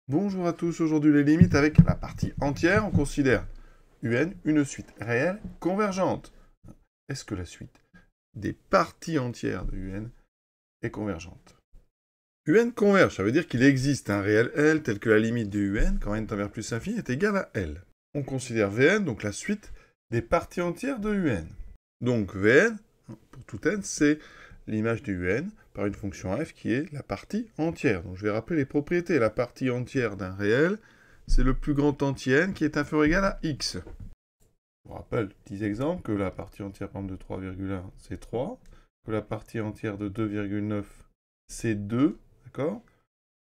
Bonjour à tous, aujourd'hui les limites avec la partie entière, on considère UN une suite réelle convergente. Est-ce que la suite des parties entières de UN est convergente? UN converge, ça veut dire qu'il existe un réel L tel que la limite de UN, quand n tend vers plus infini, est égale à L. On considère Vn, donc la suite des parties entières de UN. Donc Vn, pour tout n, c'est l'image de UN par une fonction f qui est la partie entière. Donc je vais rappeler les propriétés. La partie entière d'un réel, c'est le plus grand entier n qui est inférieur ou égal à x. Je vous rappelle, petits exemples, que la partie entière par exemple, de 3,1 c'est 3, que la partie entière de 2,9 c'est 2, d'accord?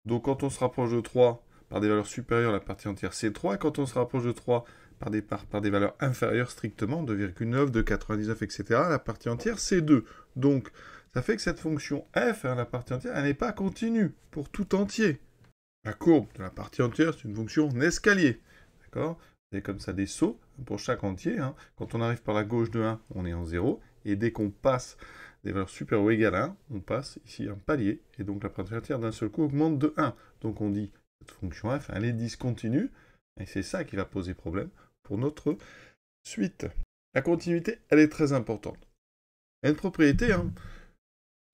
Donc quand on se rapproche de 3 par des valeurs supérieures, la partie entière c'est 3, et quand on se rapproche de 3 par des valeurs inférieures strictement, 2,9, 2,99, etc., la partie entière c'est 2. Donc ça fait que cette fonction f, la partie entière, elle n'est pas continue pour tout entier. La courbe de la partie entière, c'est une fonction en escalier. D'accord? C'est comme ça des sauts pour chaque entier. Quand on arrive par la gauche de 1, on est en 0. Et dès qu'on passe des valeurs supérieures ou égales à 1, on passe ici un palier. Et donc la partie entière d'un seul coup augmente de 1. Donc on dit que cette fonction f, elle est discontinue. Et c'est ça qui va poser problème pour notre suite. La continuité, elle est très importante. Il y a une propriété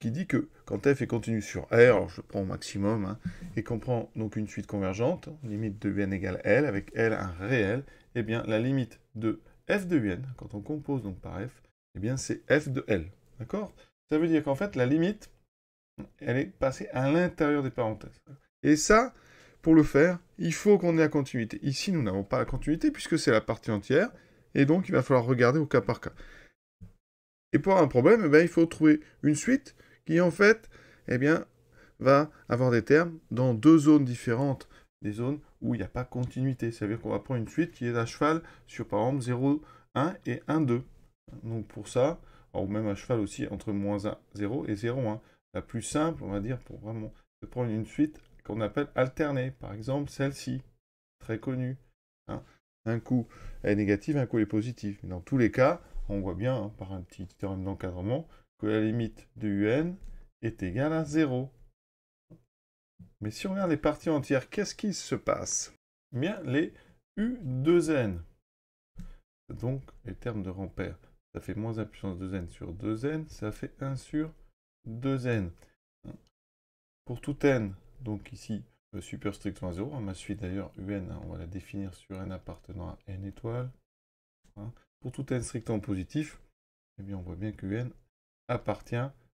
qui dit que quand f est continu sur R, alors je prends au maximum, et qu'on prend donc une suite convergente, limite de un égale L, avec L un réel, eh bien la limite de f de un, quand on compose donc par f, eh bien c'est f de L. D'accord? Ça veut dire qu'en fait la limite, elle est passée à l'intérieur des parenthèses. Et ça, pour le faire, il faut qu'on ait la continuité. Ici, nous n'avons pas la continuité puisque c'est la partie entière, et donc il va falloir regarder au cas par cas. Et pour avoir un problème, il faut trouver une suite qui, en fait, va avoir des termes dans deux zones différentes. Des zones où il n'y a pas continuité. Ça veut dire qu'on va prendre une suite qui est à cheval sur, par exemple, 0, 1 et 1, 2. Donc pour ça, ou même à cheval aussi entre moins 1, 0 et 0, 1. La plus simple, on va dire, pour vraiment prendre une suite qu'on appelle alternée. Par exemple, celle-ci, très connue. Un coup, elle est négative, un coup, elle est positive. Mais dans tous les cas, on voit bien, par un petit théorème d'encadrement, que la limite de un est égale à 0. Mais si on regarde les parties entières, qu'est-ce qui se passe? Eh bien, les U2n, donc les termes de Rampère, ça fait moins 1 puissance 2n sur 2n, ça fait 1 sur 2n. Pour tout n, donc ici, super strictement à 0, ma suite d'ailleurs, un, on va la définir sur n appartenant à n étoiles. Pour tout n strictement positif, eh bien on voit bien que n appartient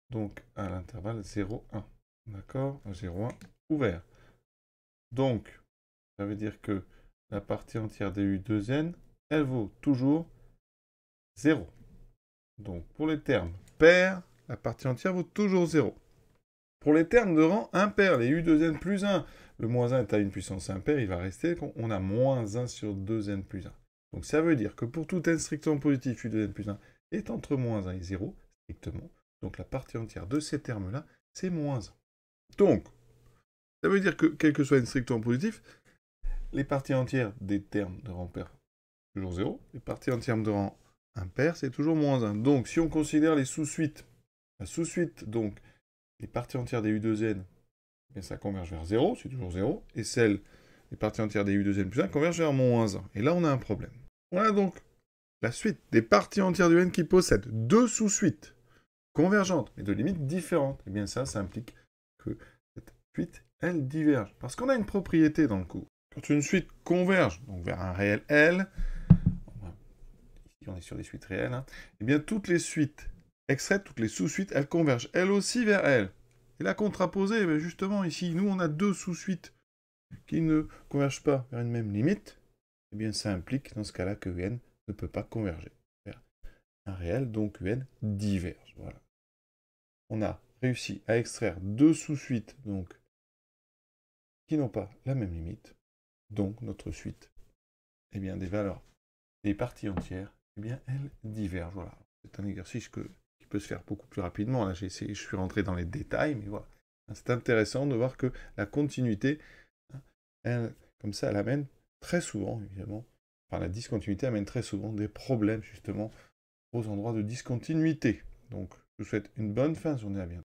donc à l'intervalle 0, 1. D'accord? 0, 1 ouvert. Donc, ça veut dire que la partie entière des U2n, elle vaut toujours 0. Donc, pour les termes pairs, la partie entière vaut toujours 0. Pour les termes de rang impair, les U2n plus 1, le moins 1 est à une puissance impaire, il va rester, on a moins 1 sur 2n plus 1. Donc ça veut dire que pour tout n strictement positif, U2n plus 1 est entre moins 1 et 0, strictement. Donc la partie entière de ces termes-là, c'est moins 1. Donc, ça veut dire que, quel que soit n strictement positif, les parties entières des termes de rang pair, toujours 0. Les parties entières de rang impair, c'est toujours moins 1. Donc, si on considère les sous-suites, la sous-suite, donc, les parties entières des U2n, bien, ça converge vers 0, c'est toujours 0. Et les parties entières des U2n plus 1 convergent vers moins 1. Et là, on a un problème. On a donc la suite des parties entières du n qui possèdent deux sous-suites convergentes, mais de limites différentes. Et bien ça implique que cette suite, elle diverge. Parce qu'on a une propriété dans le cours. Quand une suite converge donc vers un réel L, ici on est sur des suites réelles, et bien toutes les suites extraites, toutes les sous-suites, elles convergent elles aussi vers L. Et la contraposée, justement ici, nous on a deux sous-suites qui ne convergent pas vers une même limite, et bien ça implique dans ce cas-là que UN ne peut pas converger vers un réel, donc UN diverge. Voilà. On a réussi à extraire deux sous-suites donc qui n'ont pas la même limite, donc notre suite, eh bien des valeurs, des parties entières, eh bien elles divergent. Voilà. C'est un exercice qui peut se faire beaucoup plus rapidement. Là, je suis rentré dans les détails, mais voilà. C'est intéressant de voir que la continuité, comme ça, elle amène très souvent, évidemment, enfin la discontinuité amène très souvent des problèmes, justement, aux endroits de discontinuité. Donc, je vous souhaite une bonne fin de journée, à bientôt.